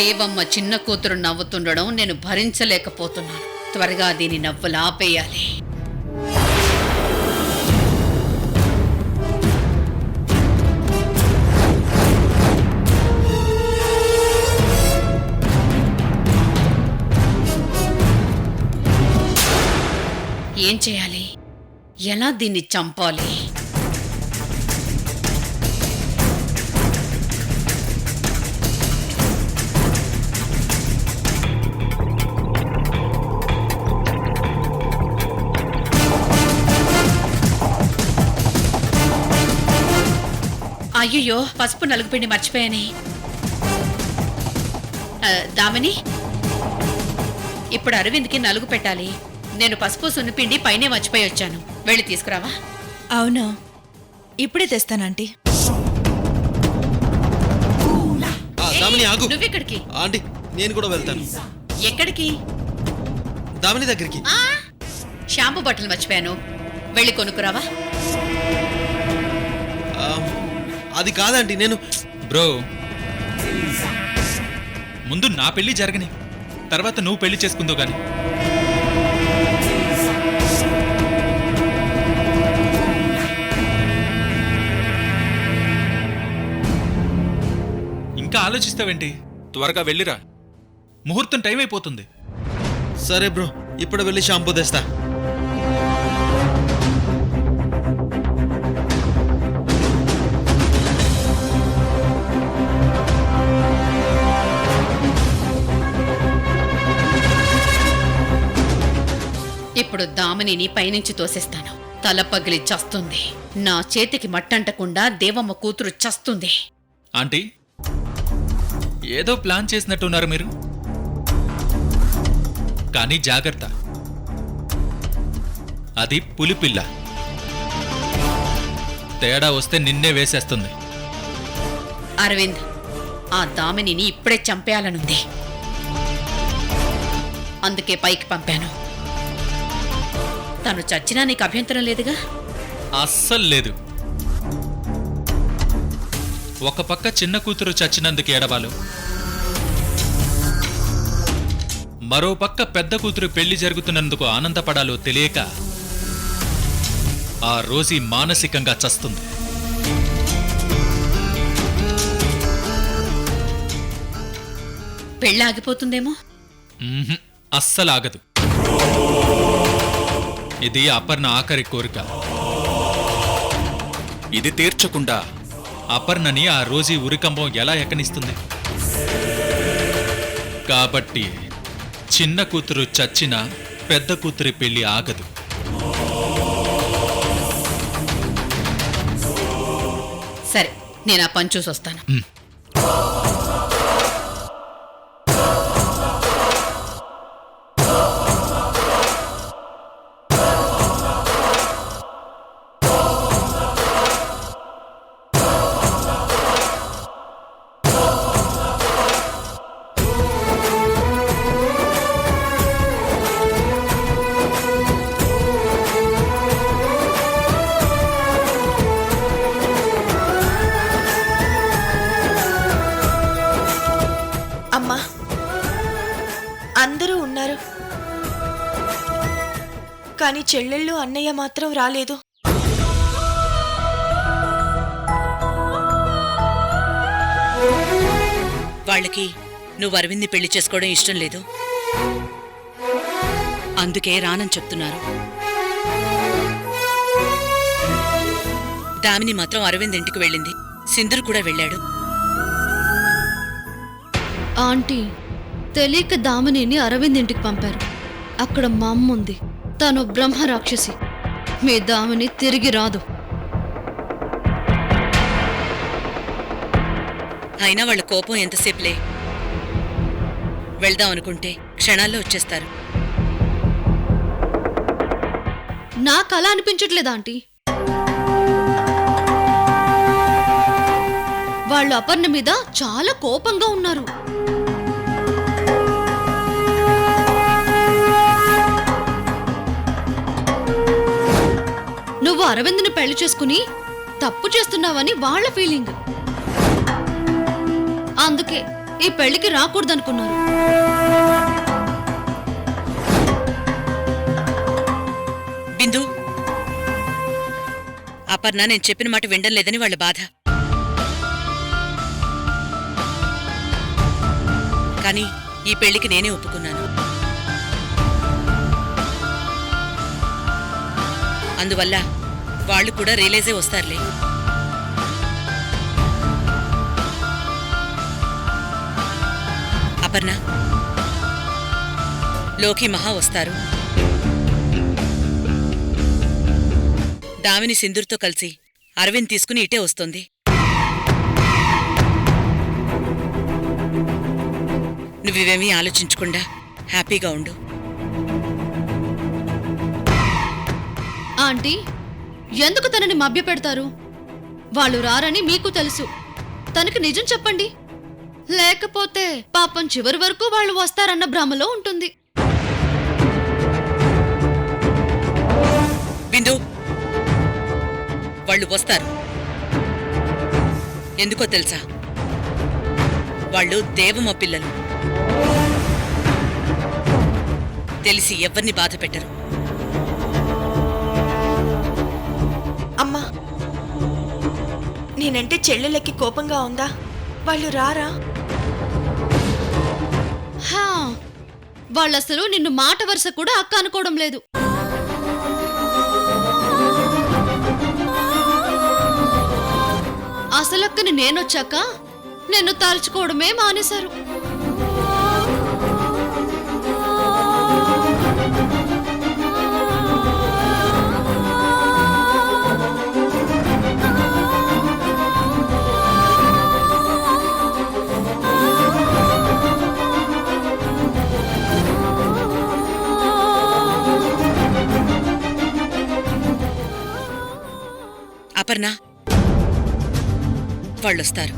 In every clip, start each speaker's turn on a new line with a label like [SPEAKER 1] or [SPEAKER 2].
[SPEAKER 1] దేవమ్మ చిన్న కూతురు నవ్వుతుండడం నేను భరించలేకపోతున్నాను. త్వరగా దీని నవ్వులు ఆపేయాలి. ఏం చేయాలి? ఎలా దీన్ని చంపాలి? అయ్యో, పసుపు నలుగుపిండి మర్చిపోయాని. దామిని, ఇప్పుడు అరవింద్కి నలుగు పెట్టాలి. నేను పసుపు సున్నిపిండి పైనే మర్చిపోయి వచ్చాను. వెళ్ళి తీసుకురావా?
[SPEAKER 2] అవునా, ఇప్పుడే తెస్తానంటీ.
[SPEAKER 1] నువ్వెక్కడికి?
[SPEAKER 3] ఆంటీ, నేను కూడా వెళ్తాను.
[SPEAKER 1] ఎక్కడికి?
[SPEAKER 3] దామిని దగ్గరికి.
[SPEAKER 1] షాంపూ బట్టలు మర్చిపోయాను. వెళ్ళి కొనుక్కురావా?
[SPEAKER 3] అది కాదండి, నేను
[SPEAKER 4] బ్రో, ముందు నా పెళ్లి జరగని, తర్వాత నువ్వు పెళ్లి చేసుకుందో గాని. ఇంకా ఆలోచిస్తావేంటి? త్వరగా వెళ్ళిరా, ముహూర్తం టైం అయిపోతుంది.
[SPEAKER 3] సరే బ్రో, ఇప్పుడు వెళ్ళి షాంపూ తెస్తా.
[SPEAKER 1] ఇప్పుడు దామినిని పైనుంచి తోసేస్తాను. తల పగిలి చస్తుంది. నా చేతికి మట్టంటకుండా దేవమ్మ కూతురు చస్తుంది.
[SPEAKER 4] ఆంటీ, ఏదో ప్లాన్ చేసినట్టున్నారు మీరు. కానీ జాగ్రత్త, అది పులిపిల్ల. తేడా వస్తే నిన్నే వేసేస్తుంది.
[SPEAKER 1] అరవింద్, ఆ దామినిని ఇప్పుడే చంపేయాలనుంది. అందుకే పైకి పంపాను. తను చచ్చినా నీకు అభ్యంతరం లేదుగా?
[SPEAKER 4] అస్సలు లేదు. ఒక పక్క చిన్న కూతురు చచ్చినందుకు ఏడవాలు, మరో పక్క పెద్ద కూతురు పెళ్లి జరుగుతున్నందుకు ఆనందపడాలో తెలియక ఆ రోజీ మానసికంగా చస్తుంది.
[SPEAKER 1] పెళ్ళి ఆగిపోతుందేమో.
[SPEAKER 4] అస్సలు ఆగదు. ఇది అపర్ణ ఆఖరి కోరిక. ఇది తీర్చకుండా అపర్ణని ఆ రోజీ ఉరికంబం ఎలా ఎక్కనిస్తుంది? కాబట్టి చిన్న కూతురు చచ్చినా పెద్ద కూతురి పెళ్లి ఆగదు.
[SPEAKER 1] సరే, నేను ఆ పని చూసొస్తాను.
[SPEAKER 2] అమ్మా, అందరూ ఉన్నారు, కానీ చెల్లెళ్ళు అన్నయ్య మాత్రం రాలేదు.
[SPEAKER 5] వాళ్ళకి నువ్వు అరవింద్ని పెళ్లి చేసుకోవడం ఇష్టం లేదు, అందుకే రానని చెప్తున్నారు. దామిని మాత్రం అరవింద్ ఇంటికి వెళ్ళింది. సింధురు కూడా వెళ్ళాడు.
[SPEAKER 6] ఆంటీ, తెలియక దామినిని అరవింద్ ఇంటికి పంపారు. అక్కడ మా అమ్మ ఉంది. తను బ్రహ్మ రాక్షసి. మీ దామిని తిరిగి రాదు.
[SPEAKER 5] అయినా వాళ్ళ కోపం ఎంతసేపులే. వెళ్దాం అనుకుంటే క్షణాల్లో వచ్చేస్తారు.
[SPEAKER 6] నాకు అలా అనిపించట్లేదు ఆంటీ. వాళ్ళు అపర్ణ మీద చాలా కోపంగా ఉన్నారు. నువ్వు అరవింద్ని పెళ్లి చేసుకుని తప్పు చేస్తున్నావని వాళ్ళ ఫీలింగ్. అందుకే ఈ పెళ్లికి రాకూడదనుకున్నారు.
[SPEAKER 5] బిందు, అపర్ణ నేను చెప్పిన మాట వినడం లేదని వాళ్ళ బాధ. కానీ ఈ పెళ్లికి నేనే ఒప్పుకున్నాను. అందువల్ల వాళ్ళు కూడా రియలైజే వస్తారులే. అపర్ణ, లోకి మహా వస్తారు. దామిని సింధూర్తో కలిసి అరవింద్ తీసుకుని ఇటే వస్తుంది. నువ్వివేమీ ఆలోచించకుండా హ్యాపీగా ఉండు.
[SPEAKER 6] ఆంటీ, ఎందుకు తనని మభ్యపెడతారు? వాళ్ళు రారని మీకు తెలుసు. తనకి నిజం చెప్పండి. లేకపోతే పాపం చివరి వరకు వాళ్ళు వస్తారన్న భ్రమలో ఉంటుంది.
[SPEAKER 5] బిందు, వాళ్ళు వస్తారు. ఎందుకో తెలుసా? వాళ్ళు దేవమ్మ పిల్లలు. తెలిసి ఎవరిని బాధ పెట్టరు.
[SPEAKER 2] అమ్మా, నేనంటే చెల్లెళ్ళకి కోపంగా ఉందా? వాళ్ళు రారా?
[SPEAKER 6] హా, వాళ్ళసలు నిన్ను మాట వరుస కూడా అక్క అనుకోవడం లేదు. అసలక్కని నేనొచ్చాక నిన్ను తలుచుకోవడమే మానేశారు.
[SPEAKER 5] అపర్ణ, వాళ్ళొస్తారు.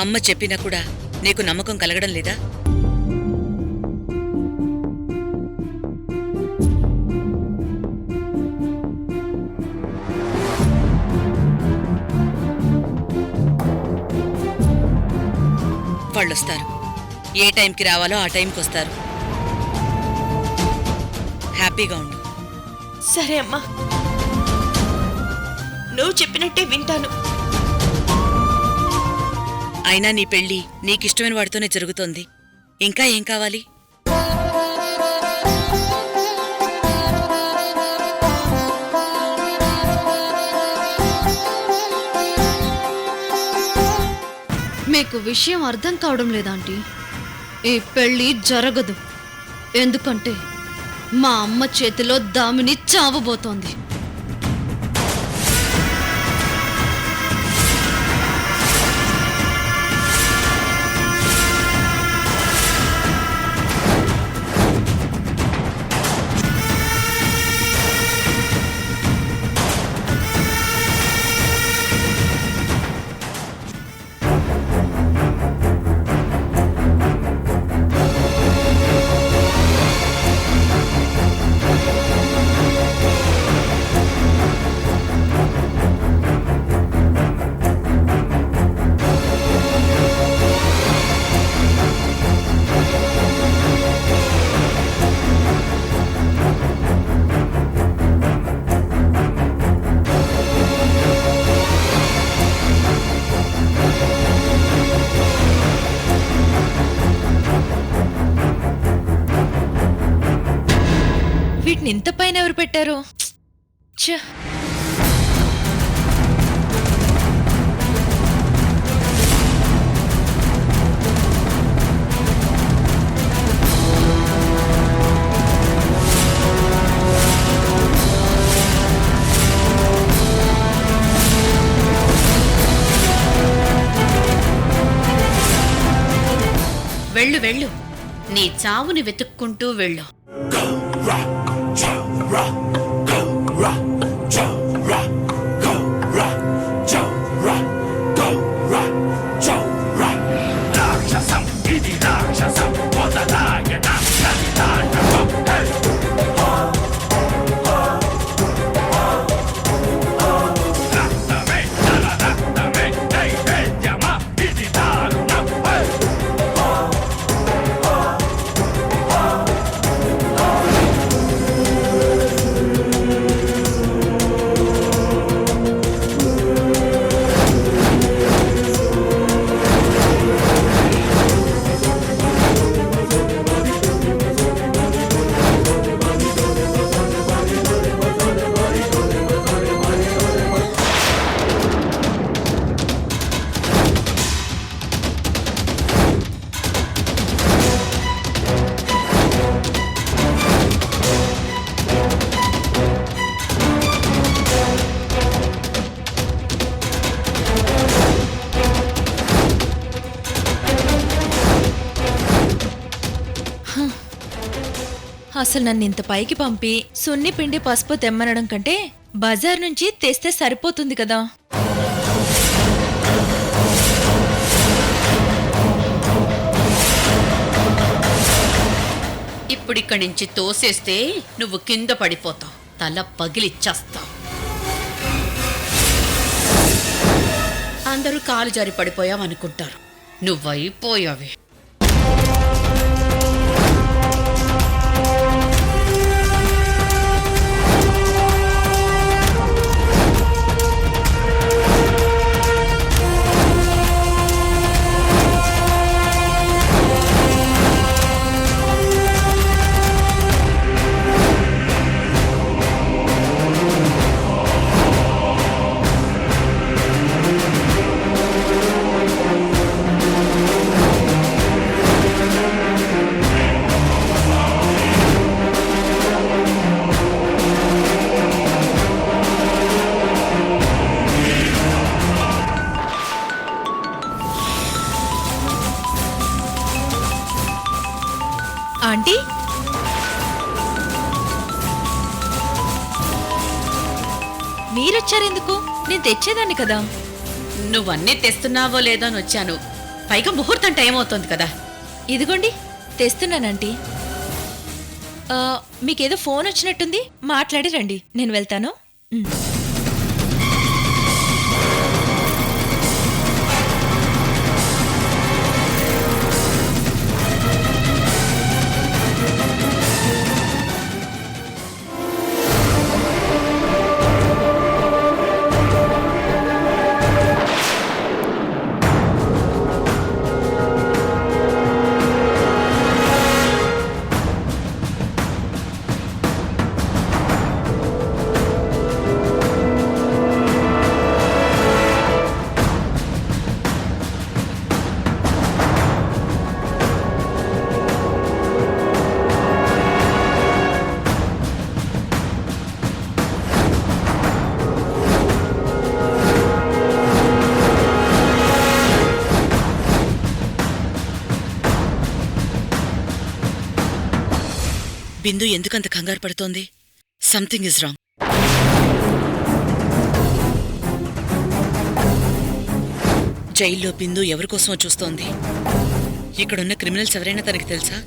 [SPEAKER 5] అమ్మ చెప్పినా కూడా నీకు నమ్మకం కలగడం లేదా? వాళ్ళొస్తారు. ఏ టైంకి రావాలో ఆ టైంకి వస్తారు. హ్యాపీగా ఉండు.
[SPEAKER 2] సరే అమ్మా, నువ్వు చెప్పినట్టే వింటాను.
[SPEAKER 5] అయినా నీ పెళ్లి నీకిష్టమైన వాడితోనే జరుగుతోంది. ఇంకా ఏం కావాలి?
[SPEAKER 6] మీకు విషయం అర్థం కావడం లేదాంటీ. ఈ పెళ్లి జరగదు. ఎందుకంటే మా అమ్మ చేతిలో దామిని చావబోతోంది.
[SPEAKER 2] వీటిని ఇంత పైన ఎవరు పెట్టారు? ఛ!
[SPEAKER 1] వెళ్ళు వెళ్ళు, నీ చావుని వెతుక్కుంటూ వెళ్ళు.
[SPEAKER 2] అసలు నన్ను ఇంత పైకి పంపి సున్ని పిండి పసుపు తెమ్మనడం కంటే బజార్ నుంచి తెస్తే సరిపోతుంది కదా.
[SPEAKER 1] ఇప్పుడిక్కడి నుంచి తోసేస్తే నువ్వు కింద పడిపోతావు, తల పగిలిచ్చేస్తావు. అందరూ కాలు జారి పడిపోయావనుకుంటారు, నువ్వైపోయావే.
[SPEAKER 2] ఆంటీ, మీరొచ్చారెందుకు? నేను తెచ్చేదాన్ని కదా.
[SPEAKER 1] నువ్వన్నీ తెస్తున్నావో లేదో అని వచ్చాను. పైగా ముహూర్తం టైం అవుతోంది కదా.
[SPEAKER 2] ఇదిగోండి తెస్తున్నానంటీ. మీకేదో ఫోన్ వచ్చినట్టుంది, మాట్లాడి రండి, నేను వెళ్తాను.
[SPEAKER 5] బిందు ఎందుకంత కంగారు పడుతోంది? Something is wrong. జైల్లో బిందు ఎవరికోసమో చూస్తోంది. ఇక్కడున్న క్రిమినల్స్ ఎవరైనా తనకి తెలుసా?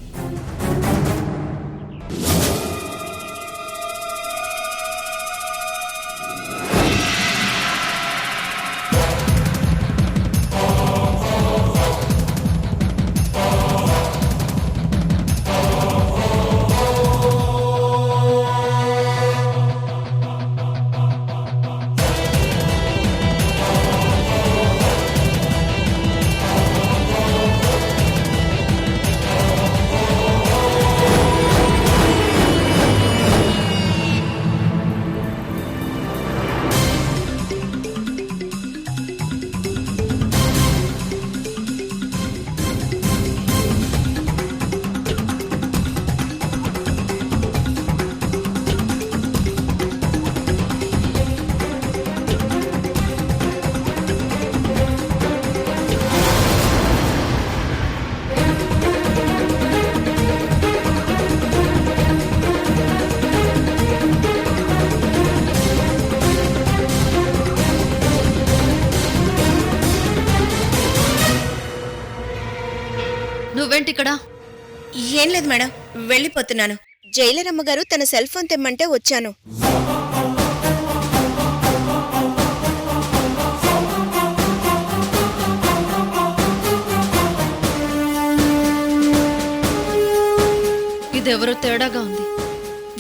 [SPEAKER 6] నువ్వేంటి ఇక్కడ?
[SPEAKER 7] ఏం లేదు మేడం, వెళ్ళిపోతున్నాను. జైలర్ అమ్మగారు తన సెల్ ఫోన్ తెమ్మంటే వచ్చాను.
[SPEAKER 6] ఇదెవరో తేడాగా ఉంది.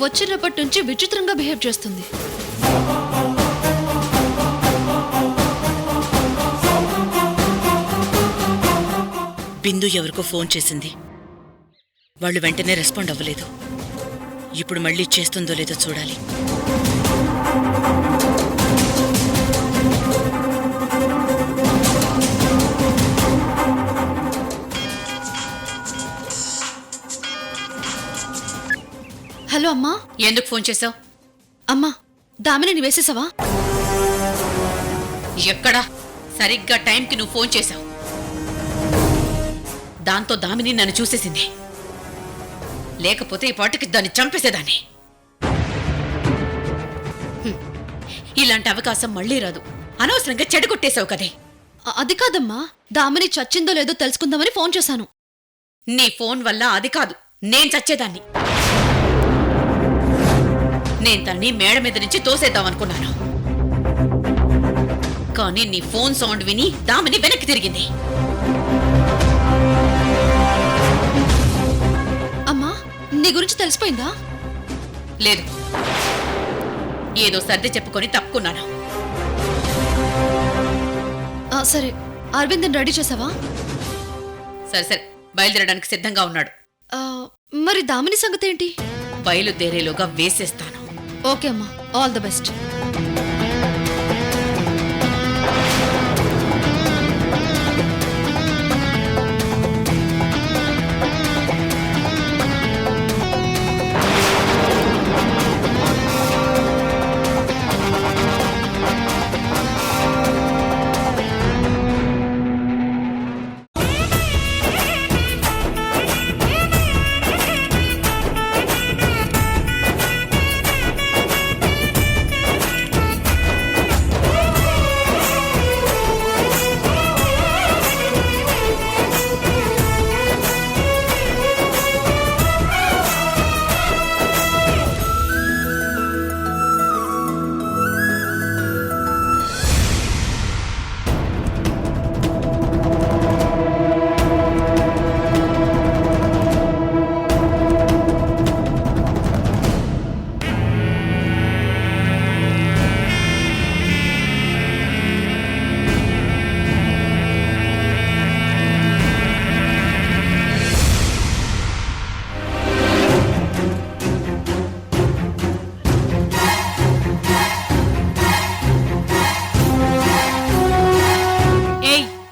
[SPEAKER 6] వచ్చినప్పటి నుంచి విచిత్రంగా బిహేవ్ చేస్తుంది.
[SPEAKER 5] బిందు ఎవరికో ఫోన్ చేసింది. వాళ్ళు వెంటనే రెస్పాండ్ అవ్వలేదు. ఇప్పుడు మళ్ళీ చేస్తుందో లేదో చూడాలి.
[SPEAKER 6] హలో అమ్మా.
[SPEAKER 1] ఎందుకు ఫోన్ చేసావు?
[SPEAKER 6] అమ్మా, దామిని వేసేసావా?
[SPEAKER 1] ఎక్కడా? సరిగ్గా టైంకి నువ్వు ఫోన్ చేశావు. దాంతో దామిని నన్ను చూసేసింది. లేకపోతే ఈ పాటికి దాన్ని చంపేసేదాన్ని. హ్మ్. ఇలాంటి అవకాశం మళ్ళీ రాదు. అనవసరంగా చెడగొట్టేశావు కదే.
[SPEAKER 6] అది కాదమ్మా, దామిని చచ్చిందో లేదో తెలుసుకుందామని ఫోన్ చేశాను.
[SPEAKER 1] నీ ఫోన్ వల్ల అది కాదు, నేను చచ్చేదాన్ని. నేను తన్ని మేడ మీద నుంచి తోసేద్దామనుకున్నాను, కానీ నీ ఫోన్ సౌండ్ విని దామిని వెనక్కి తిరిగింది.
[SPEAKER 6] అమ్మా, నీ గురించి తెలిసిపోయిందా?
[SPEAKER 1] లేదు, ఏదో సర్ది చెప్పుకొని తప్పుకున్నాను.
[SPEAKER 6] సరే, అరవింద్ రెడీ చేసావా?
[SPEAKER 1] సరే సరే, బయలుదేరడానికి సిద్ధంగా ఉన్నాడు.
[SPEAKER 6] ఆ, మరి దామిని సంగతి ఏంటి?
[SPEAKER 1] బయలుదేరేలోగా వేసేస్తాను.
[SPEAKER 6] ఓకే అమ్మా, ఆల్ ది బెస్ట్.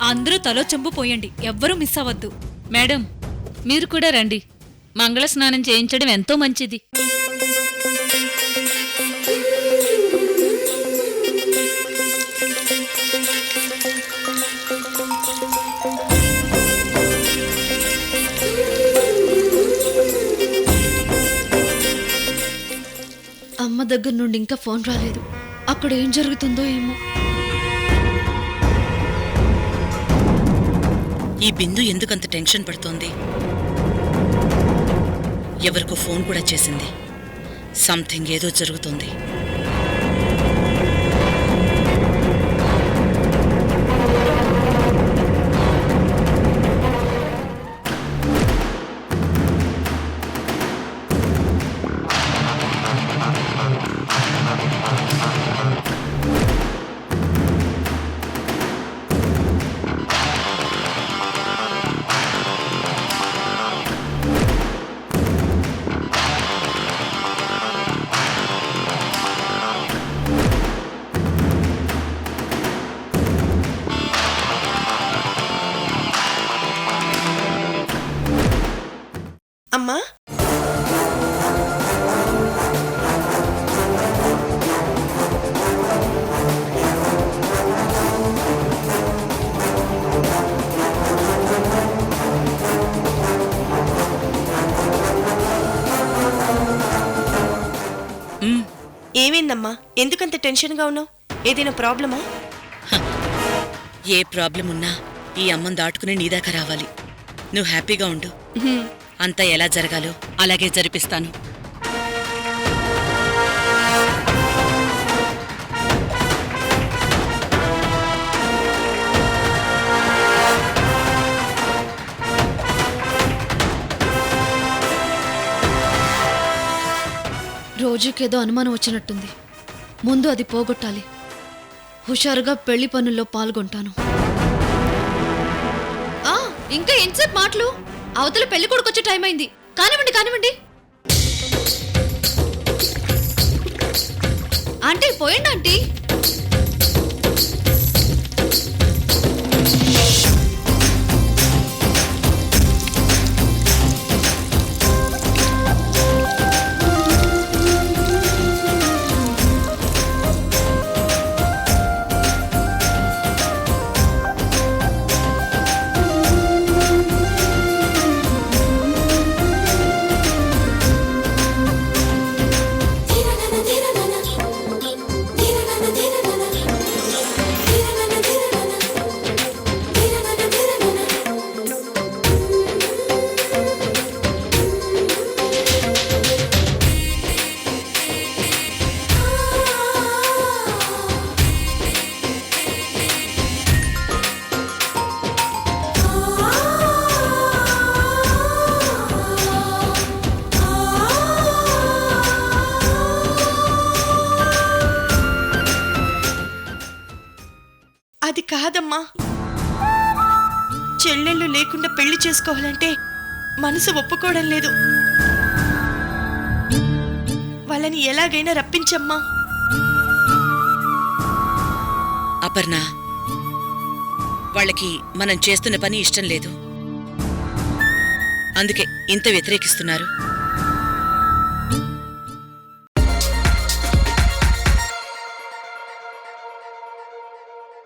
[SPEAKER 8] అందరూ తలో చెంబు పోయండి, ఎవ్వరూ మిస్ అవ్వద్దు. మేడం, మీరు కూడా రండి. మంగళ స్నానం చేయించడం ఎంతో మంచిది.
[SPEAKER 6] అమ్మ దగ్గర నుండి ఇంకా ఫోన్ రాలేదు. అక్కడ ఏం జరుగుతుందో ఏమో.
[SPEAKER 5] ఈ బిందు ఎందుకంత టెన్షన్ పడుతోంది? ఎవరికో ఫోన్ కూడా చేసింది. సంథింగ్ ఏదో జరుగుతోంది.
[SPEAKER 7] అమ్మా, ఏమైందమ్మా? ఎందుకంత టెన్షన్గా ఉన్నావు? ఏదైనా ప్రాబ్లమా?
[SPEAKER 5] ఏ ప్రాబ్లం ఉన్నా ఈ అమ్మని దాటుకుని నీ దాకా రావాలి. నువ్వు హ్యాపీగా ఉండు. అంతా ఎలా జరగాలో అలాగే జరిపిస్తాను.
[SPEAKER 6] రోజుకేదో అనుమానం వచ్చినట్టుంది. ముందు అది పోగొట్టాలి. హుషారుగా పెళ్లి పనుల్లో పాల్గొంటాను. ఇంకా ఎంతసేపు మాటలు? అవతల పెళ్లి కొడుకొచ్చే టైం అయింది. కానివ్వండి కానివ్వండి. ఆంటీ పోయండి ఆంటీ.
[SPEAKER 7] అది కాదమ్మా, చెల్లెళ్ళు లేకుండా పెళ్లి చేసుకోవాలంటే మనసు ఒప్పుకోవడం లేదు. వాళ్ళని ఎలాగైనా రప్పించమ్మా.
[SPEAKER 5] అపర్ణ, వాళ్ళకి మనం చేస్తున్న పని ఇష్టం లేదు, అందుకే ఇంత వ్యతిరేకిస్తున్నారు.